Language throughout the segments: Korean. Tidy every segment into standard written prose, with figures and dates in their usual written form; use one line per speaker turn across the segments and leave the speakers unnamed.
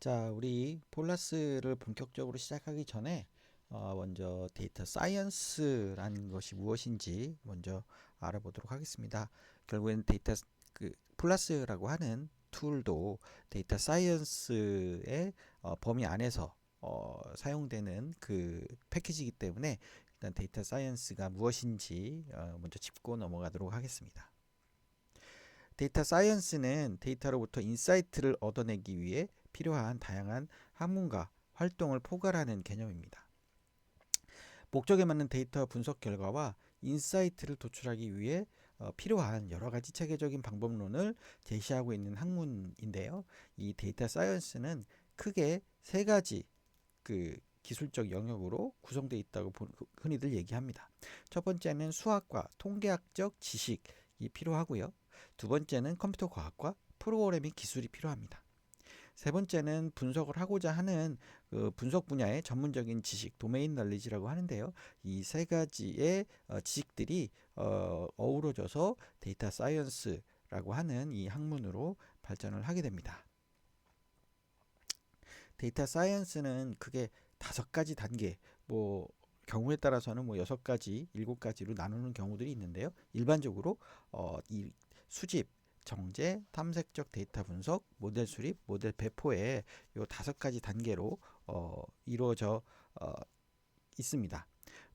자, 우리 폴라스를 본격적으로 시작하기 전에 먼저 데이터 사이언스라는 것이 무엇인지 먼저 알아보도록 하겠습니다. 결국엔 폴라스라고 하는 툴도 데이터 사이언스의 범위 안에서 사용되는 그 패키지이기 때문에 일단 데이터 사이언스가 무엇인지 먼저 짚고 넘어가도록 하겠습니다. 데이터 사이언스는 데이터로부터 인사이트를 얻어내기 위해 필요한 다양한 학문과 활동을 포괄하는 개념입니다. 목적에 맞는 데이터 분석 결과와 인사이트를 도출하기 위해 필요한 여러 가지 체계적인 방법론을 제시하고 있는 학문인데요. 이 데이터 사이언스는 크게 세 가지 기술적 영역으로 구성되어 있다고 흔히들 얘기합니다. 첫 번째는 수학과 통계학적 지식이 필요하고요. 두 번째는 컴퓨터 과학과 프로그래밍 기술이 필요합니다. 세 번째는 분석을 하고자 하는 분석 분야의 전문적인 지식, 도메인 널리지라고 하는데요. 이 세 가지의 지식들이 어우러져서 데이터 사이언스라고 하는 이 학문으로 발전을 하게 됩니다. 데이터 사이언스는 크게 5가지 단계, 경우에 따라서는 6가지, 7가지로 나누는 경우들이 있는데요. 일반적으로 이 수집, 정제, 탐색적 데이터 분석, 모델 수립, 모델 배포의 요 5가지 단계로 이루어져 있습니다.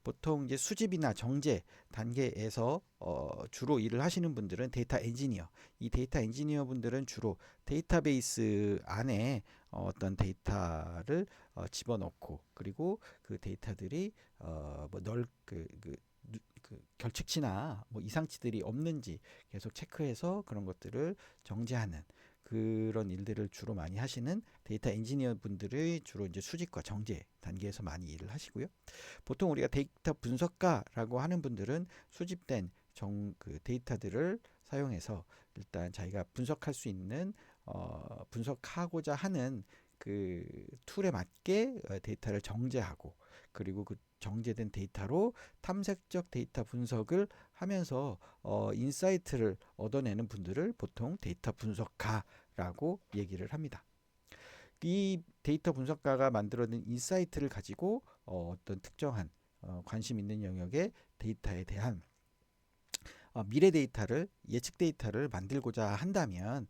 보통 이제 수집이나 정제 단계에서 주로 일을 하시는 분들은 데이터 엔지니어. 이 데이터 엔지니어 분들은 주로 데이터베이스 안에 어떤 데이터를 집어넣고, 그리고 그 데이터들이 결측치나 이상치들이 없는지 계속 체크해서 그런 것들을 정제하는 그런 일들을 주로 많이 하시는 데이터 엔지니어 분들의 주로 이제 수집과 정제 단계에서 많이 일을 하시고요. 보통 우리가 데이터 분석가라고 하는 분들은 수집된 데이터들을 사용해서 일단 자기가 분석할 수 있는 분석하고자 하는 그 툴에 맞게 데이터를 정제하고, 그리고 그 정제된 데이터로 탐색적 데이터 분석을 하면서 인사이트를 얻어내는 분들을 보통 데이터 분석가라고 얘기를 합니다. 이 데이터 분석가가 만들어낸 인사이트를 가지고 어떤 특정한 관심 있는 영역의 데이터에 대한 미래 데이터를, 예측 데이터를 만들고자 한다면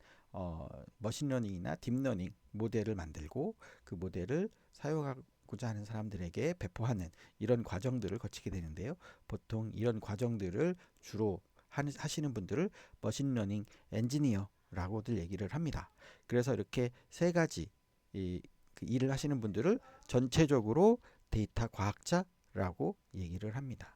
머신러닝이나 딥러닝 모델을 만들고 그 모델을 사용하고자 하는 사람들에게 배포하는 이런 과정들을 거치게 되는데요. 보통 이런 과정들을 주로 하시는 분들을 머신러닝 엔지니어라고들 얘기를 합니다. 그래서 이렇게 세 가지 그 일을 하시는 분들을 전체적으로 데이터 과학자라고 얘기를 합니다.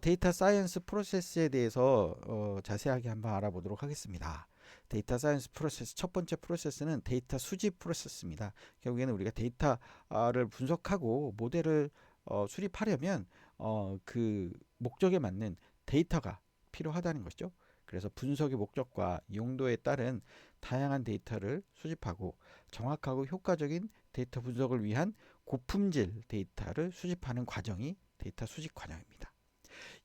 데이터 사이언스 프로세스에 대해서 자세하게 한번 알아보도록 하겠습니다. 데이터 사이언스 프로세스, 첫 번째 프로세스는 데이터 수집 프로세스입니다. 결국에는 우리가 데이터를 분석하고 모델을 수립하려면 그 목적에 맞는 데이터가 필요하다는 것이죠. 그래서 분석의 목적과 용도에 따른 다양한 데이터를 수집하고 정확하고 효과적인 데이터 분석을 위한 고품질 데이터를 수집하는 과정이 데이터 수집 과정입니다.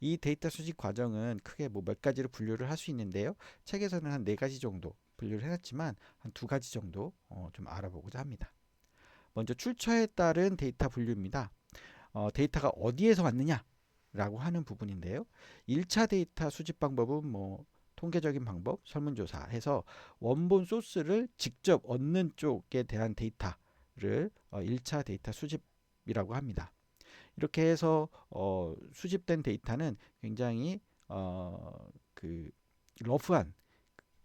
이 데이터 수집 과정은 크게 몇 가지로 분류를 할 수 있는데요. 책에서는 한 4가지 정도 분류를 해놨지만 한 2가지 정도 좀 알아보고자 합니다. 먼저 출처에 따른 데이터 분류입니다. 데이터가 어디에서 왔느냐 라고 하는 부분인데요. 1차 데이터 수집 방법은 통계적인 방법, 설문조사 해서 원본 소스를 직접 얻는 쪽에 대한 데이터를 1차 데이터 수집이라고 합니다. 이렇게 해서 수집된 데이터는 굉장히 그 러프한,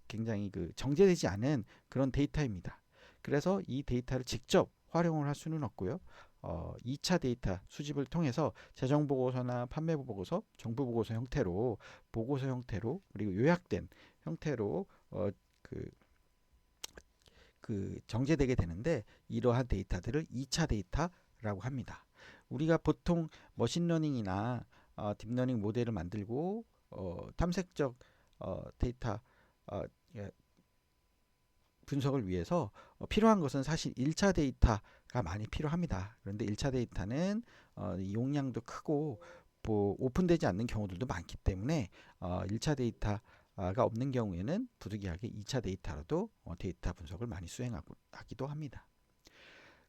굉장히 정제되지 않은 그런 데이터입니다. 그래서 이 데이터를 직접 활용을 할 수는 없고요. 2차 데이터 수집을 통해서 재정보고서나 판매보고서, 정부보고서 형태로, 보고서 형태로, 그리고 요약된 형태로 정제되게 되는데, 이러한 데이터들을 2차 데이터라고 합니다. 우리가 보통 머신러닝이나 딥러닝 모델을 만들고 탐색적 데이터 예, 분석을 위해서 필요한 것은 사실 1차 데이터가 많이 필요합니다. 그런데 1차 데이터는 용량도 크고 오픈되지 않는 경우들도 많기 때문에 1차 데이터 데이터가 없는 경우에는 부득이하게 2차 데이터로도 데이터 분석을 많이 수행하기도 합니다.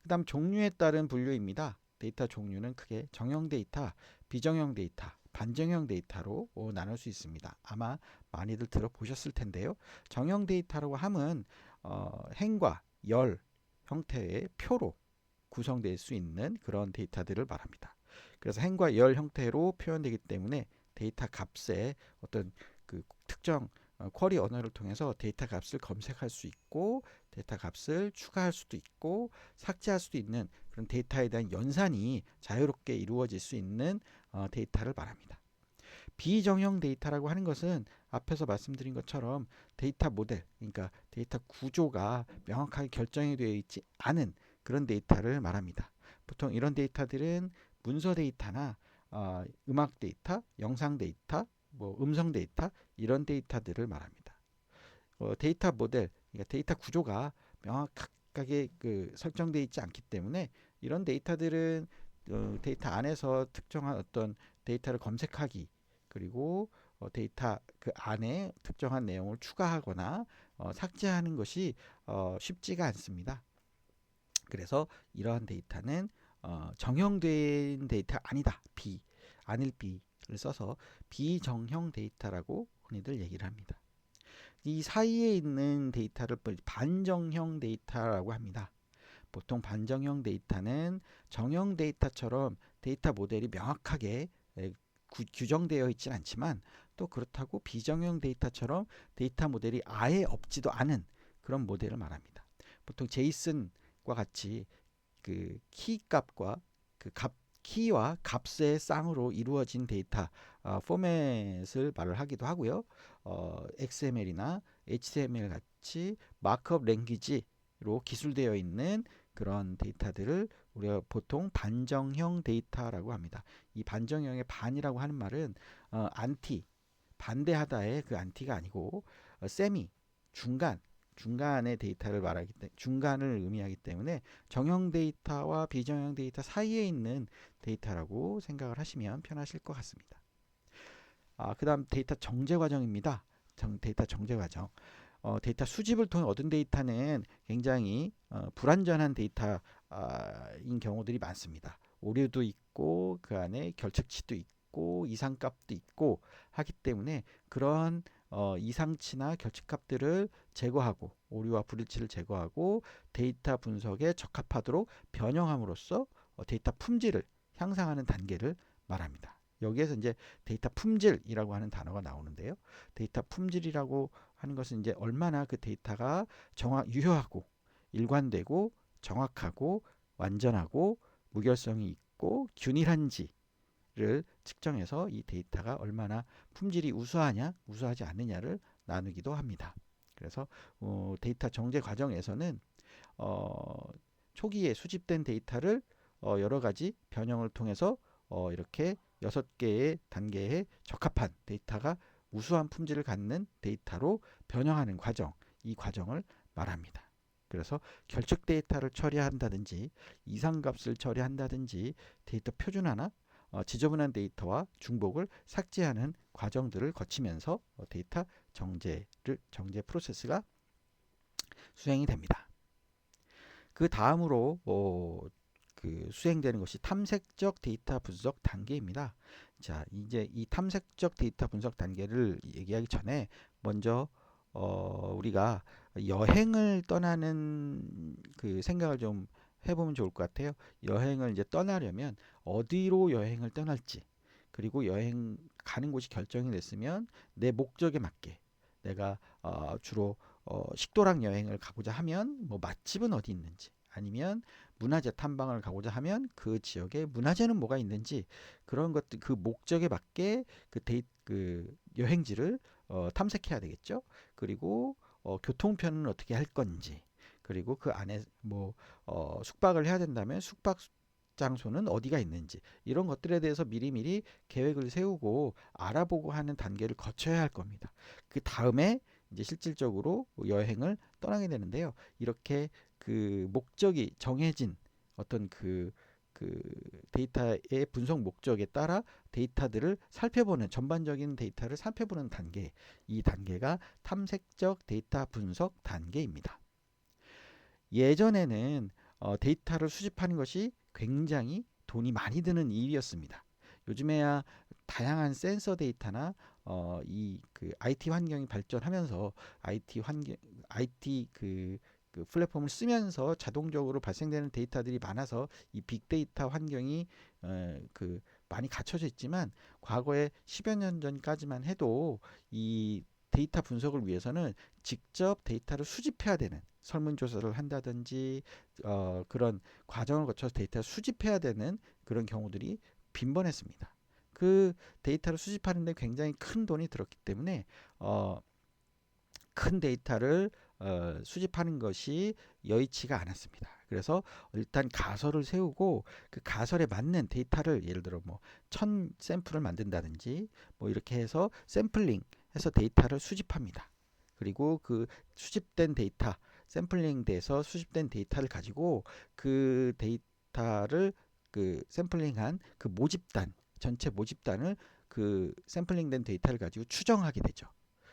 그 다음 종류에 따른 분류입니다. 데이터 종류는 크게 정형 데이터, 비정형 데이터, 반정형 데이터로 나눌 수 있습니다. 아마 많이들 들어보셨을 텐데요. 정형 데이터라고 하면 행과 열 형태의 표로 구성될 수 있는 그런 데이터들을 말합니다. 그래서 행과 열 형태로 표현되기 때문에 데이터 값에 어떤 그 특정 쿼리 언어를 통해서 데이터 값을 검색할 수 있고 데이터 값을 추가할 수도 있고 삭제할 수도 있는 그런 데이터에 대한 연산이 자유롭게 이루어질 수 있는 데이터를 말합니다. 비정형 데이터라고 하는 것은 앞에서 말씀드린 것처럼 데이터 모델, 그러니까 데이터 구조가 명확하게 결정이 되어 있지 않은 그런 데이터를 말합니다. 보통 이런 데이터들은 문서 데이터나 음악 데이터, 영상 데이터, 음성 데이터 이런 데이터들을 말합니다. 데이터 모델, 그러니까 데이터 구조가 명확하게 설정되어 있지 않기 때문에 이런 데이터들은 데이터 안에서 특정한 어떤 데이터를 검색하기 그리고 데이터 그 안에 특정한 내용을 추가하거나 삭제하는 것이 쉽지가 않습니다. 그래서 이러한 데이터는 정형된 데이터 아니다. 아닐 B를 써서 비정형 데이터라고 흔히들 얘기를 합니다. 이 사이에 있는 데이터를 반정형 데이터라고 합니다. 보통 반정형 데이터는 정형 데이터처럼 데이터 모델이 명확하게 규정되어 있지는 않지만 또 그렇다고 비정형 데이터처럼 데이터 모델이 아예 없지도 않은 그런 모델을 말합니다. 보통 제이슨과 같이 그 키 값과 키와 값의 쌍으로 이루어진 데이터 포맷을 말을 하기도 하고요. XML이나 HTML 같이 마크업 랭귀지로 기술되어 있는 그런 데이터들을 우리가 보통 반정형 데이터라고 합니다. 이 반정형의 반이라고 하는 말은 안티, 반대하다의 그 안티가 아니고 세미, 중간의 데이터를 말하기 때문에 중간을 의미하기 때문에 정형 데이터와 비정형 데이터 사이에 있는 데이터라고 생각을 하시면 편하실 것 같습니다. 그 다음 데이터 정제 과정입니다. 데이터 정제 과정. 데이터 수집을 통해 얻은 데이터는 굉장히 불완전한 데이터인 경우들이 많습니다. 오류도 있고 그 안에 결측치도 있고 이상값도 있고 하기 때문에 그런 이상치나 결측값들을 제거하고 오류와 불일치를 제거하고 데이터 분석에 적합하도록 변형함으로써 데이터 품질을 향상하는 단계를 말합니다. 여기에서 이제 데이터 품질이라고 하는 단어가 나오는데요. 데이터 품질이라고 하는 것은 이제 얼마나 그 데이터가 유효하고 일관되고 정확하고 완전하고 무결성이 있고 균일한지를 측정해서 이 데이터가 얼마나 품질이 우수하냐 우수하지 않느냐를 나누기도 합니다. 그래서 데이터 정제 과정에서는 초기에 수집된 데이터를 여러 가지 변형을 통해서 이렇게 6개의 단계에 적합한 데이터가 우수한 품질을 갖는 데이터로 변형하는 과정, 이 과정을 말합니다. 그래서 결측 데이터를 처리한다든지 이상값을 처리한다든지 데이터 표준화나 지저분한 데이터와 중복을 삭제하는 과정들을 거치면서 데이터 정제 프로세스가 수행이 됩니다. 그 다음으로 수행되는 것이 탐색적 데이터 분석 단계입니다. 자, 이제 이 탐색적 데이터 분석 단계를 얘기하기 전에 먼저 우리가 여행을 떠나는 그 생각을 좀 해보면 좋을 것 같아요. 여행을 이제 떠나려면 어디로 여행을 떠날지 그리고 여행 가는 곳이 결정이 됐으면 내 목적에 맞게 내가 주로 식도락 여행을 가고자 하면 뭐 맛집은 어디 있는지 아니면 문화재 탐방을 가고자 하면 그 지역에 문화재는 뭐가 있는지 그런 것들 그 목적에 맞게 그 여행지를 탐색해야 되겠죠. 그리고 교통편은 어떻게 할 건지 그리고 그 안에 뭐 숙박을 해야 된다면 숙박 장소는 어디가 있는지 이런 것들에 대해서 미리미리 계획을 세우고 알아보고 하는 단계를 거쳐야 할 겁니다. 그 다음에 이제 실질적으로 여행을 떠나게 되는데요. 이렇게 그 목적이 정해진 어떤 그 그 데이터의 분석 목적에 따라 데이터들을 살펴보는 전반적인 데이터를 살펴보는 단계, 이 단계가 탐색적 데이터 분석 단계입니다. 예전에는 데이터를 수집하는 것이 굉장히 돈이 많이 드는 일이었습니다. 요즘에야 다양한 센서 데이터나 이 그 IT 환경이 발전하면서 IT 그 플랫폼을 쓰면서 자동적으로 발생되는 데이터들이 많아서 이 빅데이터 환경이 그 많이 갖춰져 있지만, 과거에 10여 년 전까지만 해도 이 데이터 분석을 위해서는 직접 데이터를 수집해야 되는, 설문조사를 한다든지 그런 과정을 거쳐서 데이터를 수집해야 되는 그런 경우들이 빈번했습니다. 그 데이터를 수집하는데 굉장히 큰 돈이 들었기 때문에 큰 데이터를 수집하는 것이 여의치가 않았습니다. 그래서 일단 가설을 세우고 그 가설에 맞는 데이터를, 예를 들어 뭐 1000샘플을 만든다든지 뭐 이렇게 해서 샘플링 해서 데이터를 수집합니다. 그리고 그 수집된 데이터, 샘플링 돼서 수집된 데이터를 가지고 그 데이터를 그 샘플링한 그 모집단, 전체 모집단을 그 샘플링된 데이터를 가지고 추정하게 되죠.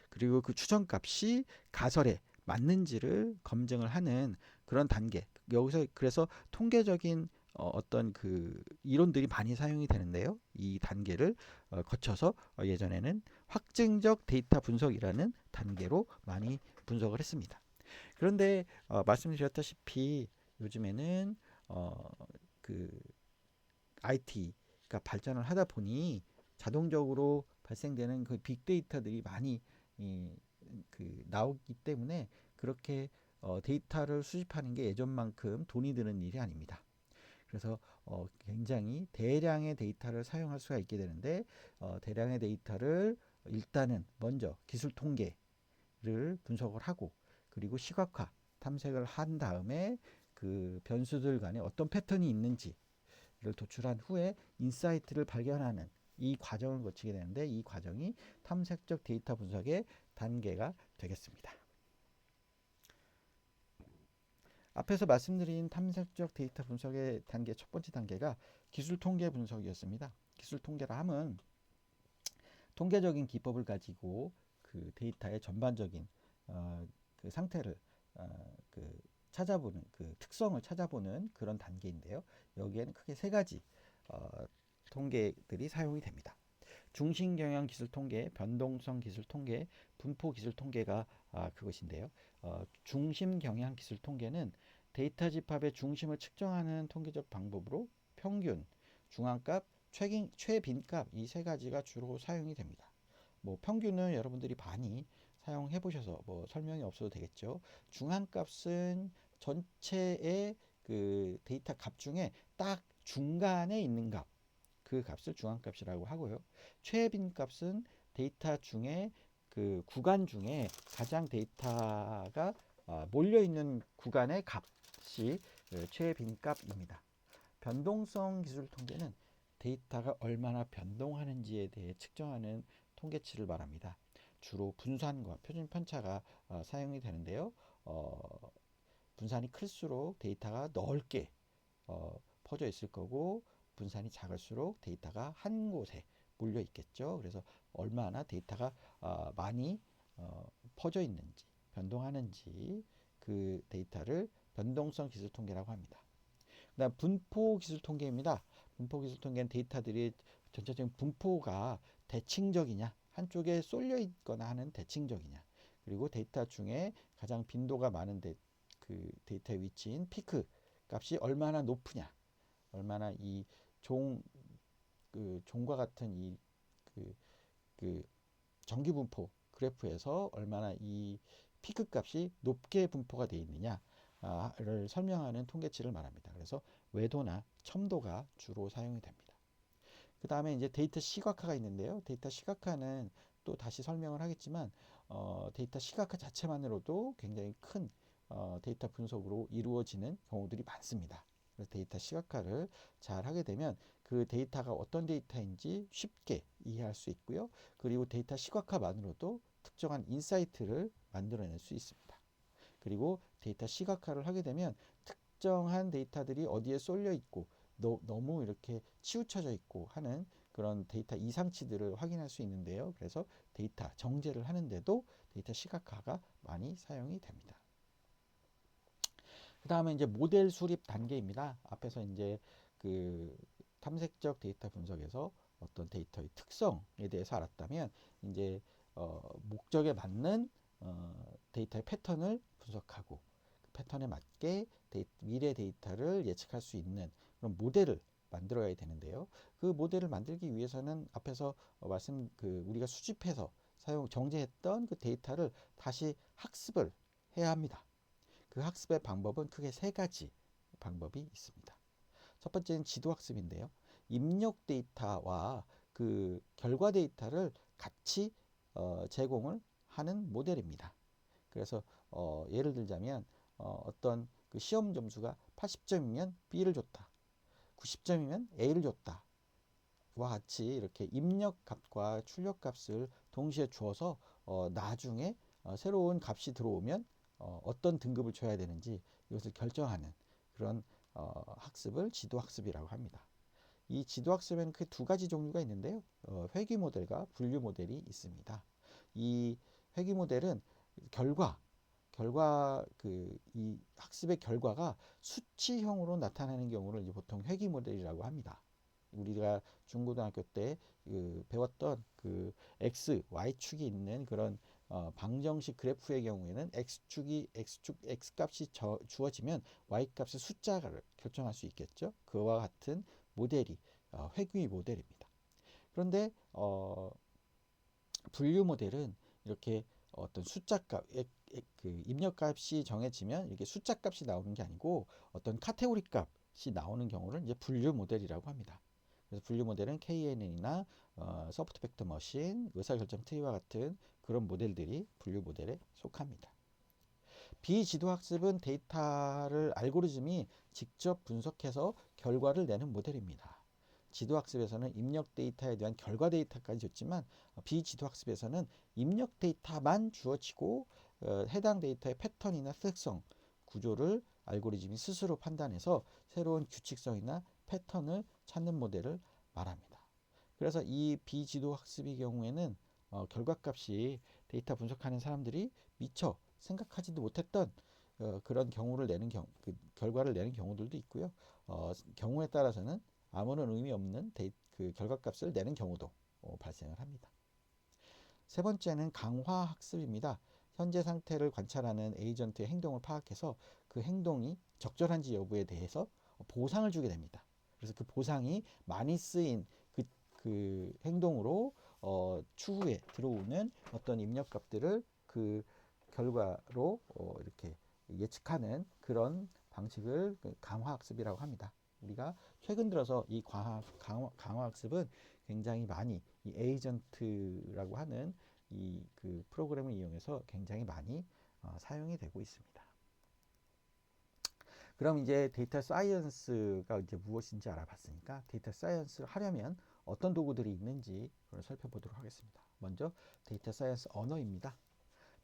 그리고 그 추정값이 가설에 맞는지를 검증을 하는 그런 단계. 여기서 그래서 통계적인 어떤 그 이론들이 많이 사용이 되는데요. 이 단계를 거쳐서 예전에는 확증적 데이터 분석이라는 단계로 많이 분석을 했습니다. 그런데 말씀드렸다시피 요즘에는 그 IT가 발전을 하다 보니 자동적으로 발생되는 그 빅데이터들이 많이 나오기 때문에 그렇게 데이터를 수집하는 게 예전만큼 돈이 드는 일이 아닙니다. 그래서 굉장히 대량의 데이터를 사용할 수가 있게 되는데, 대량의 데이터를 일단은 먼저 기술 통계를 분석을 하고, 그리고 시각화 탐색을 한 다음에 그 변수들 간에 어떤 패턴이 있는지를 도출한 후에 인사이트를 발견하는 이 과정을 거치게 되는데, 이 과정이 탐색적 데이터 분석의 단계가 되겠습니다. 앞에서 말씀드린 탐색적 데이터 분석의 단계 첫 번째 단계가 기술 통계 분석이었습니다. 기술 통계라 함은 통계적인 기법을 가지고 그 데이터의 전반적인 그 상태를 그 찾아보는, 그 특성을 찾아보는 그런 단계인데요. 여기에는 크게 세 가지 통계들이 사용이 됩니다. 중심 경향 기술 통계, 변동성 기술 통계, 분포 기술 통계가 그것인데요. 중심 경향 기술 통계는 데이터 집합의 중심을 측정하는 통계적 방법으로 평균, 중앙값, 최빈값, 이 세 가지가 주로 사용이 됩니다. 뭐 평균은 여러분들이 많이 사용해 보셔서 뭐 설명이 없어도 되겠죠. 중앙값은 전체의 그 데이터 값 중에 딱 중간에 있는 값, 그 값을 중앙값이라고 하고요. 최빈값은 데이터 중에 그 구간 중에 가장 데이터가 몰려 있는 구간의 값이 최빈값입니다. 변동성 기술 통계는 데이터가 얼마나 변동하는지에 대해 측정하는 통계치를 말합니다. 주로 분산과 표준 편차가 사용이 되는데요. 분산이 클수록 데이터가 넓게 퍼져 있을 거고, 분산이 작을수록 데이터가 한 곳에 몰려 있겠죠. 그래서 얼마나 데이터가 많이 퍼져 있는지, 변동하는지, 그 데이터를 변동성 기술 통계라고 합니다. 그다음 분포 기술 통계입니다. 분포 기술 통계는 데이터들이 전체적인 분포가 대칭적이냐, 한쪽에 쏠려 있거나 하는 대칭적이냐, 그리고 데이터 중에 가장 빈도가 많은 그 데이터의 위치인 피크 값이 얼마나 높으냐, 얼마나 이 종과 같은 그 정기 분포 그래프에서 얼마나 이 피크 값이 높게 분포가 되어 있느냐를 설명하는 통계치를 말합니다. 그래서 외도나 첨도가 주로 사용이 됩니다. 그 다음에 이제 데이터 시각화가 있는데요. 데이터 시각화는 또 다시 설명을 하겠지만 데이터 시각화 자체만으로도 굉장히 큰 데이터 분석으로 이루어지는 경우들이 많습니다. 그래서 데이터 시각화를 잘 하게 되면 그 데이터가 어떤 데이터인지 쉽게 이해할 수 있고요. 그리고 데이터 시각화만으로도 특정한 인사이트를 만들어낼 수 있습니다. 그리고 데이터 시각화를 하게 되면 특정한 데이터들이 어디에 쏠려 있고 너무 이렇게 치우쳐져 있고 하는 그런 데이터 이상치들을 확인할 수 있는데요. 그래서 데이터 정제를 하는데도 데이터 시각화가 많이 사용이 됩니다. 그 다음에 이제 모델 수립 단계입니다. 앞에서 이제 그 탐색적 데이터 분석에서 어떤 데이터의 특성에 대해서 알았다면 이제 목적에 맞는 데이터의 패턴을 분석하고 그 패턴에 맞게 미래 데이터를 예측할 수 있는 그런 모델을 만들어야 되는데요. 그 모델을 만들기 위해서는 앞에서 우리가 수집해서 정제했던 그 데이터를 다시 학습을 해야 합니다. 그 학습의 방법은 크게 세 가지 방법이 있습니다. 첫 번째는 지도학습인데요. 입력 데이터와 그 결과 데이터를 같이 제공을 하는 모델입니다. 그래서 예를 들자면 어떤 그 시험 점수가 80점이면 B를 줬다. 90점이면 A를 줬다. 와 같이 이렇게 입력 값과 출력 값을 동시에 주어서 나중에 새로운 값이 들어오면 어떤 등급을 줘야 되는지 이것을 결정하는 그런 학습을 지도학습이라고 합니다. 이 지도학습에는 그 두 가지 종류가 있는데요. 회귀 모델과 분류 모델이 있습니다. 이 회귀 모델은 이 학습의 결과가 수치형으로 나타나는 경우를 이제 보통 회귀 모델이라고 합니다. 우리가 중고등학교 때 배웠던 그 x, y축이 있는 그런 방정식 그래프의 경우에는 x 값이 주어지면 y 값의 숫자를 결정할 수 있겠죠. 그와 같은 모델이 회귀 모델입니다. 그런데 분류 모델은 이렇게 어떤 그 입력값이 정해지면 이렇게 숫자 값이 나오는 게 아니고 어떤 카테고리 값이 나오는 경우를 이제 분류 모델이라고 합니다. 그래서 분류 모델은 KNN이나 소프트 벡터 머신, 의사결정 트리와 같은 그런 모델들이 분류 모델에 속합니다. 비지도 학습은 데이터를 알고리즘이 직접 분석해서 결과를 내는 모델입니다. 지도학습에서는 입력 데이터에 대한 결과 데이터까지 줬지만 비지도 학습에서는 입력 데이터만 주어지고 해당 데이터의 패턴이나 특성, 구조를 알고리즘이 스스로 판단해서 새로운 규칙성이나 패턴을 찾는 모델을 말합니다. 그래서 이 비지도 학습의 경우에는 결과값이 데이터 분석하는 사람들이 미처 생각하지도 못했던 그런 그 결과를 내는 경우들도 있고요. 경우에 따라서는 아무런 의미 없는 그 결과값을 내는 경우도 발생을 합니다. 세 번째는 강화 학습입니다. 현재 상태를 관찰하는 에이전트의 행동을 파악해서 그 행동이 적절한지 여부에 대해서 보상을 주게 됩니다. 그래서 그 보상이 많이 쓰인 그 행동으로 추후에 들어오는 어떤 입력값들을 그 결과로 이렇게 예측하는 그런 방식을 강화학습이라고 합니다. 우리가 최근 들어서 이 강화학습은 굉장히 많이 이 에이전트라고 하는 이 그 프로그램을 이용해서 굉장히 많이 사용이 되고 있습니다. 그럼 이제 데이터 사이언스가 이제 무엇인지 알아봤으니까 데이터 사이언스를 하려면 어떤 도구들이 있는지 그걸 살펴보도록 하겠습니다. 먼저 데이터 사이언스 언어입니다.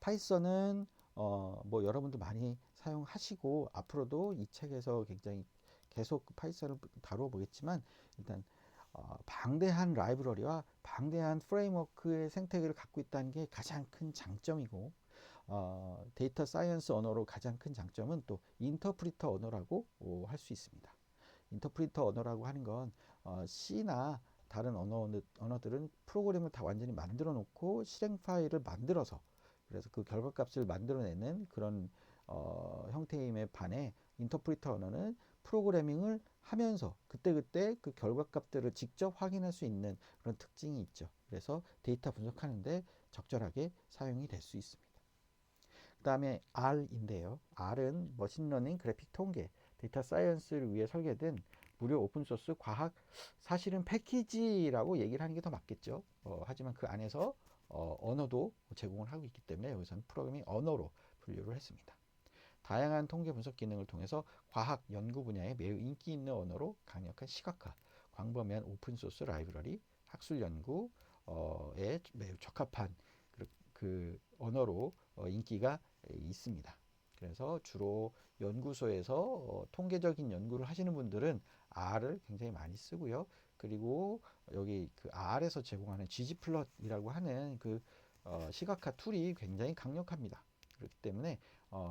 파이썬은 뭐 여러분도 많이 사용하시고 앞으로도 이 책에서 굉장히 계속 파이썬을 다루어 보겠지만 일단 방대한 라이브러리와 방대한 프레임워크의 생태계를 갖고 있다는 게 가장 큰 장점이고 데이터 사이언스 언어로 가장 큰 장점은 또 인터프리터 언어라고 할 수 있습니다. 인터프리터 언어라고 하는 건 C나 다른 언어들은 프로그램을 다 완전히 만들어 놓고 실행 파일을 만들어서 그래서 그 결과값을 만들어내는 그런 형태임에 반해 인터프리터 언어는 프로그래밍을 하면서 그때그때 그 결과값들을 직접 확인할 수 있는 그런 특징이 있죠. 그래서 데이터 분석하는데 적절하게 사용이 될 수 있습니다. 그 다음에 R인데요. R은 머신러닝, 그래픽 통계, 데이터 사이언스를 위해 설계된 무료 오픈소스 과학 사실은 패키지라고 얘기를 하는 게 더 맞겠죠. 하지만 그 안에서 언어도 제공을 하고 있기 때문에 여기서는 프로그래밍 언어로 분류를 했습니다. 다양한 통계 분석 기능을 통해서 과학 연구 분야에 매우 인기 있는 언어로 강력한 시각화, 광범위한 오픈소스 라이브러리, 학술 연구에 매우 적합한 그 언어로 인기가 있습니다. 그래서 주로 연구소에서 통계적인 연구를 하시는 분들은 R을 굉장히 많이 쓰고요. 그리고 여기 그 R에서 제공하는 ggplot이라고 하는 그 시각화 툴이 굉장히 강력합니다. 그렇기 때문에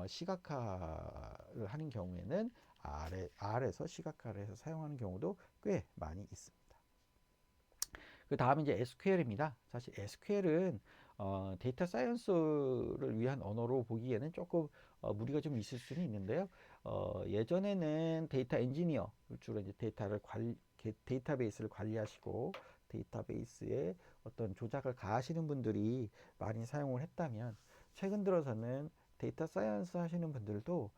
시각화를 하는 경우에는 R에서 시각화를 해서 사용하는 경우도 꽤 많이 있습니다. 그 다음에 이제 SQL입니다. 사실 SQL은 데이터 사이언스를 위한 언어로 보기에는 조금 무리가 좀 있을 수는 있는데요. 예전에는 데이터 엔지니어, 주로 이제 데이터베이스를 관리하시고 데이터베이스에 어떤 조작을 가하시는 분들이 많이 사용을 했다면, 최근 들어서는 데이터 사이언스 하시는 분들도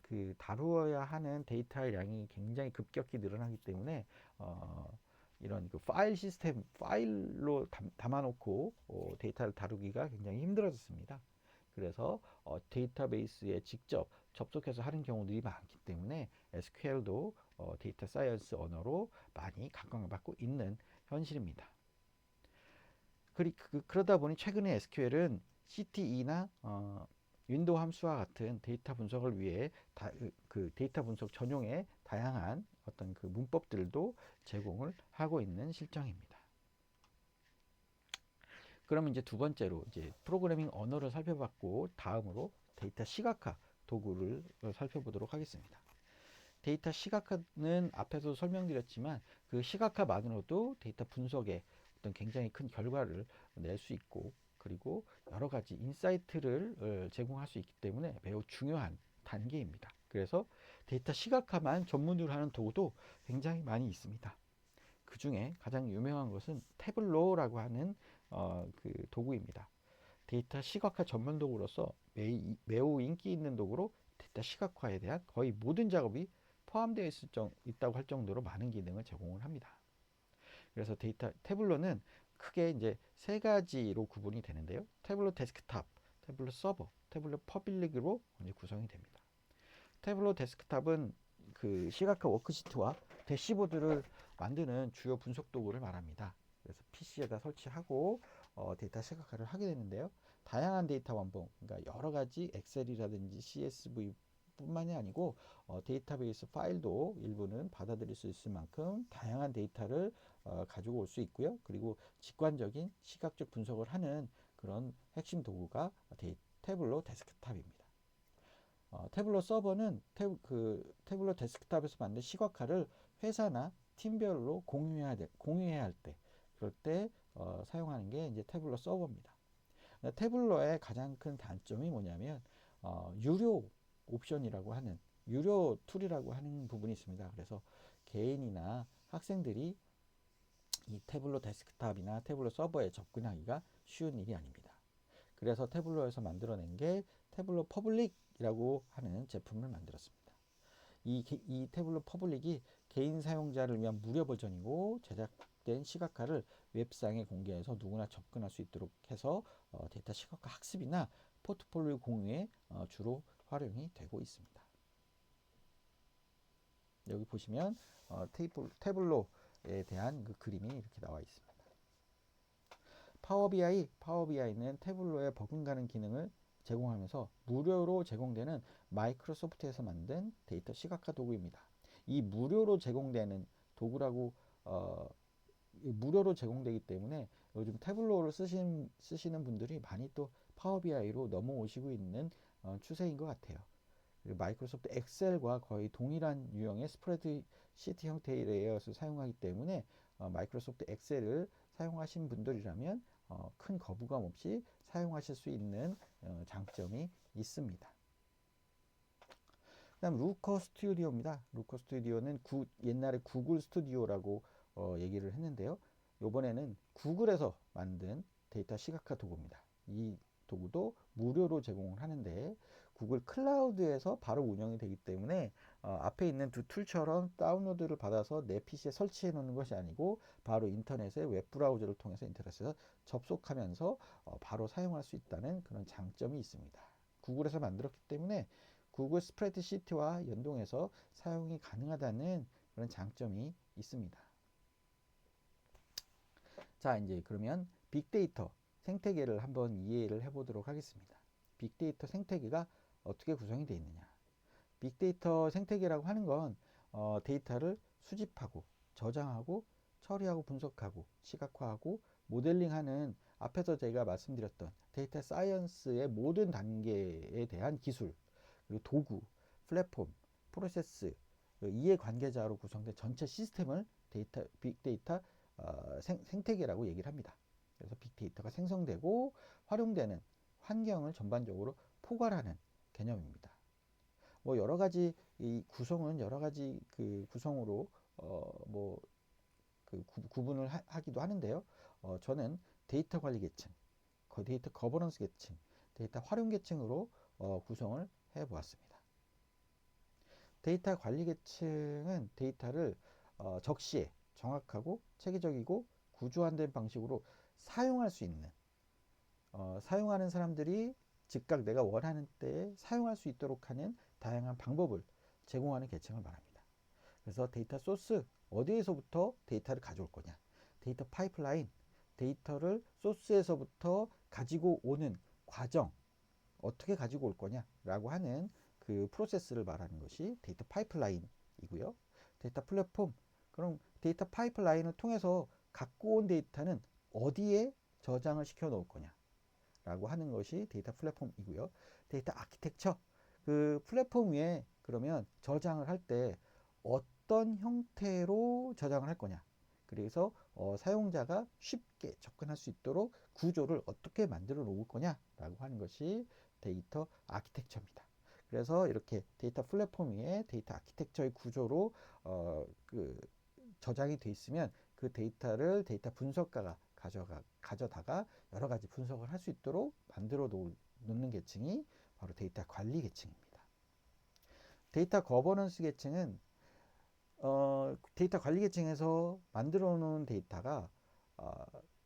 그 다루어야 하는 데이터의 양이 굉장히 급격히 늘어나기 때문에 이런 그 파일 시스템, 파일로 담아놓고 데이터를 다루기가 굉장히 힘들어졌습니다. 그래서 데이터베이스에 직접 접속해서 하는 경우들이 많기 때문에 SQL도 데이터 사이언스 언어로 많이 각광받고 있는 현실입니다. 그러다 보니 최근에 SQL은 CTE나 윈도우 함수와 같은 데이터 분석을 위해 그 데이터 분석 전용의 다양한 어떤 그 문법들도 제공을 하고 있는 실정입니다. 그러면 이제 두 번째로 이제 프로그래밍 언어를 살펴봤고, 다음으로 데이터 시각화 도구를 살펴보도록 하겠습니다. 데이터 시각화는 앞에서 설명드렸지만 그 시각화만으로도 데이터 분석에 어떤 굉장히 큰 결과를 낼 수 있고, 그리고 여러 가지 인사이트를 제공할 수 있기 때문에 매우 중요한 단계입니다. 그래서 데이터 시각화만 전문으로 하는 도구도 굉장히 많이 있습니다. 그 중에 가장 유명한 것은 태블로라고 하는 그 도구입니다. 데이터 시각화 전문 도구로서 매우 인기 있는 도구로 데이터 시각화에 대한 거의 모든 작업이 포함되어 있다고 할 정도로 많은 기능을 제공을 합니다. 그래서 태블로는 크게 이제 세 가지로 구분이 되는데요. 태블로 데스크탑, 태블로 서버, 태블로 퍼블릭으로 이제 구성이 됩니다. 태블로 데스크탑은 그 시각화 워크시트와 대시보드를 만드는 주요 분석 도구를 말합니다. 그래서 PC에다 설치하고 데이터 시각화를 하게 되는데요. 다양한 데이터 원본, 그러니까 여러 가지 엑셀이라든지 CSV 뿐만이 아니고 데이터베이스 파일도 일부는 받아들일 수 있을 만큼 다양한 데이터를 가지고 올 수 있고요. 그리고 직관적인 시각적 분석을 하는 그런 핵심 도구가 태블로 데스크탑입니다. 태블로 서버는 태블로 데스크탑에서 만든 시각화를 회사나 팀별로 공유해야 할 때, 그럴 때 사용하는 게 이제 태블로 서버입니다. 태블로의 가장 큰 단점이 뭐냐면 유료 옵션이라고 하는 유료 툴이라고 하는 부분이 있습니다. 그래서 개인이나 학생들이 이 태블로 데스크탑이나 태블로 서버에 접근하기가 쉬운 일이 아닙니다. 그래서 태블로에서 만들어낸 게 태블로 퍼블릭이라고 하는 제품을 만들었습니다. 이 태블로 퍼블릭이 개인 사용자를 위한 무료 버전이고, 제작된 시각화를 웹상에 공개해서 누구나 접근할 수 있도록 해서 데이터 시각화 학습이나 포트폴리오 공유에 주로 활용이 되고 있습니다. 여기 보시면 태블로에 대한 그 그림이 이렇게 나와 있습니다. 파워비아이는 태블로에 버금가는 기능을 제공하면서 무료로 제공되는 마이크로소프트에서 만든 데이터 시각화 도구입니다. 이 무료로 제공되기 때문에 요즘 태블로를 쓰시는 분들이 많이 또 파워비아이로 넘어오시고 있는 추세인 것 같아요. 마이크로소프트 엑셀과 거의 동일한 유형의 스프레드시트 형태의 레이아웃을 사용하기 때문에 마이크로소프트 엑셀을 사용하신 분들이라면 큰 거부감 없이 사용하실 수 있는 장점이 있습니다. 그다음 루커 스튜디오입니다. 루커 스튜디오는 옛날에 구글 스튜디오라고 얘기를 했는데요. 이번에는 구글에서 만든 데이터 시각화 도구입니다. 이 도구도 무료로 제공을 하는데 구글 클라우드에서 바로 운영이 되기 때문에 앞에 있는 두 툴처럼 다운로드를 받아서 내 PC에 설치해 놓는 것이 아니고 바로 인터넷에 웹브라우저를 통해서 인터넷에서 접속하면서 바로 사용할 수 있다는 그런 장점이 있습니다. 구글에서 만들었기 때문에 구글 스프레드시트와 연동해서 사용이 가능하다는 그런 장점이 있습니다. 자, 이제 그러면 빅데이터 생태계를 한번 이해를 해보도록 하겠습니다. 빅데이터 생태계가 어떻게 구성이 되어 있느냐. 빅데이터 생태계라고 하는 건 데이터를 수집하고 저장하고 처리하고 분석하고 시각화하고 모델링하는 앞에서 제가 말씀드렸던 데이터 사이언스의 모든 단계에 대한 기술, 그리고 도구, 플랫폼, 프로세스, 이해관계자로 구성된 전체 시스템을 빅데이터 생태계라고 얘기를 합니다. 그래서 빅데이터가 생성되고 활용되는 환경을 전반적으로 포괄하는 개념입니다. 뭐 여러 가지 이 구성은 여러 가지 그 구성으로 뭐 그 구분을 하기도 하는데요. 저는 데이터 관리 계층, 데이터 거버넌스 계층, 데이터 활용 계층으로 구성을 해 보았습니다. 데이터 관리 계층은 데이터를 적시에 정확하고 체계적이고 구조화된 방식으로 사용할 수 있는 사용하는 사람들이 즉각 내가 원하는 때에 사용할 수 있도록 하는 다양한 방법을 제공하는 계층을 말합니다. 그래서 데이터 소스, 어디에서부터 데이터를 가져올 거냐, 데이터 파이프라인, 데이터를 소스에서부터 가지고 오는 과정, 어떻게 가지고 올 거냐라고 하는 그 프로세스를 말하는 것이 데이터 파이프라인이고요. 데이터 플랫폼, 그럼 데이터 파이프라인을 통해서 갖고 온 데이터는 어디에 저장을 시켜 놓을 거냐 라고 하는 것이 데이터 플랫폼이고요. 데이터 아키텍처, 그 플랫폼 위에 그러면 저장을 할 때 어떤 형태로 저장을 할 거냐, 그래서 사용자가 쉽게 접근할 수 있도록 구조를 어떻게 만들어 놓을 거냐 라고 하는 것이 데이터 아키텍처입니다. 그래서 이렇게 데이터 플랫폼 위에 데이터 아키텍처의 구조로 그 저장이 돼 있으면 그 데이터를 데이터 분석가가 가져다가 여러 가지 분석을 할 수 있도록 만들어 놓는 계층이 바로 데이터 관리 계층입니다. 데이터 거버넌스 계층은 데이터 관리 계층에서 만들어 놓은 데이터가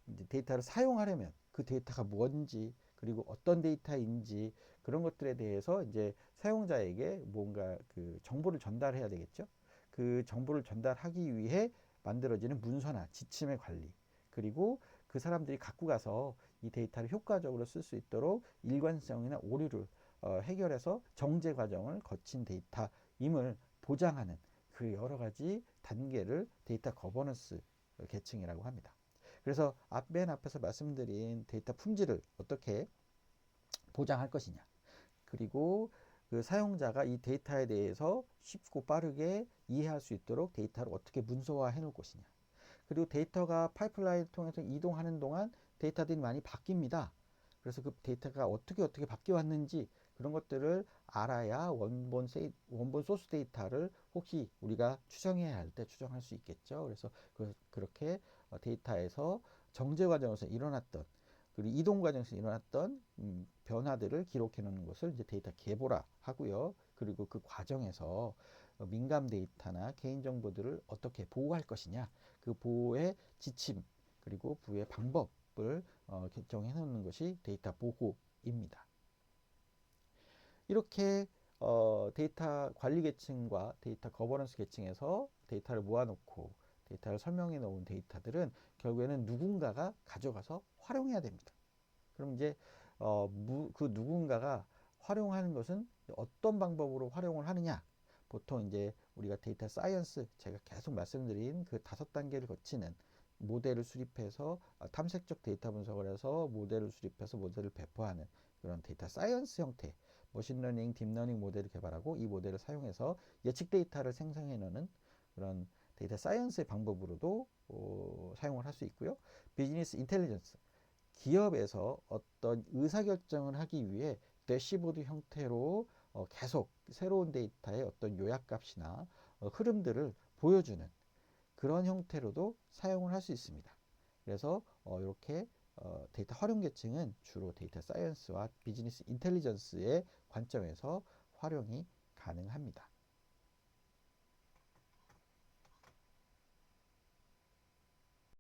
이제 데이터를 사용하려면 그 데이터가 뭔지, 그리고 어떤 데이터인지 그런 것들에 대해서 이제 사용자에게 뭔가 그 정보를 전달해야 되겠죠. 그 정보를 전달하기 위해 만들어지는 문서나 지침의 관리, 그리고 그 사람들이 갖고 가서 이 데이터를 효과적으로 쓸 수 있도록 일관성이나 오류를 해결해서 정제 과정을 거친 데이터임을 보장하는 그 여러 가지 단계를 데이터 거버넌스 계층이라고 합니다. 그래서 맨 앞에서 말씀드린 데이터 품질을 어떻게 보장할 것이냐, 그리고 그 사용자가 이 데이터에 대해서 쉽고 빠르게 이해할 수 있도록 데이터를 어떻게 문서화해 놓을 것이냐, 그리고 데이터가 파이프라인을 통해서 이동하는 동안 데이터들이 많이 바뀝니다. 그래서 그 데이터가 어떻게 바뀌어 왔는지 그런 것들을 알아야 원본 소스 데이터를 혹시 우리가 추정해야 할 때 추정할 수 있겠죠. 그래서 그렇게 데이터에서 정제 과정에서 일어났던, 그리고 이동 과정에서 일어났던 변화들을 기록해 놓는 것을 이제 데이터 계보라 하고요. 그리고 그 과정에서 민감 데이터나 개인 정보들을 어떻게 보호할 것이냐, 그 보호의 지침 그리고 부의 방법을 결정해 놓는 것이 데이터 보호입니다. 이렇게 데이터 관리 계층과 데이터 거버넌스 계층에서 데이터를 모아놓고 데이터를 설명해 놓은 데이터들은 결국에는 누군가가 가져가서 활용해야 됩니다. 그럼 이제 그 누군가가 활용하는 것은 어떤 방법으로 활용을 하느냐, 보통 이제 우리가 데이터 사이언스, 제가 계속 말씀드린 그 5단계를 거치는 모델을 수립해서 탐색적 데이터 분석을 해서 모델을 수립해서 모델을 배포하는 그런 데이터 사이언스 형태, 머신러닝, 딥러닝 모델을 개발하고 이 모델을 사용해서 예측 데이터를 생성해 놓는 그런 데이터 사이언스의 방법으로도 사용을 할 수 있고요. 비즈니스 인텔리전스, 기업에서 어떤 의사결정을 하기 위해 대시보드 형태로 계속 새로운 데이터의 어떤 요약값이나 흐름들을 보여주는 그런 형태로도 사용을 할 수 있습니다. 그래서 이렇게 데이터 활용 계층은 주로 데이터 사이언스와 비즈니스 인텔리전스의 관점에서 활용이 가능합니다.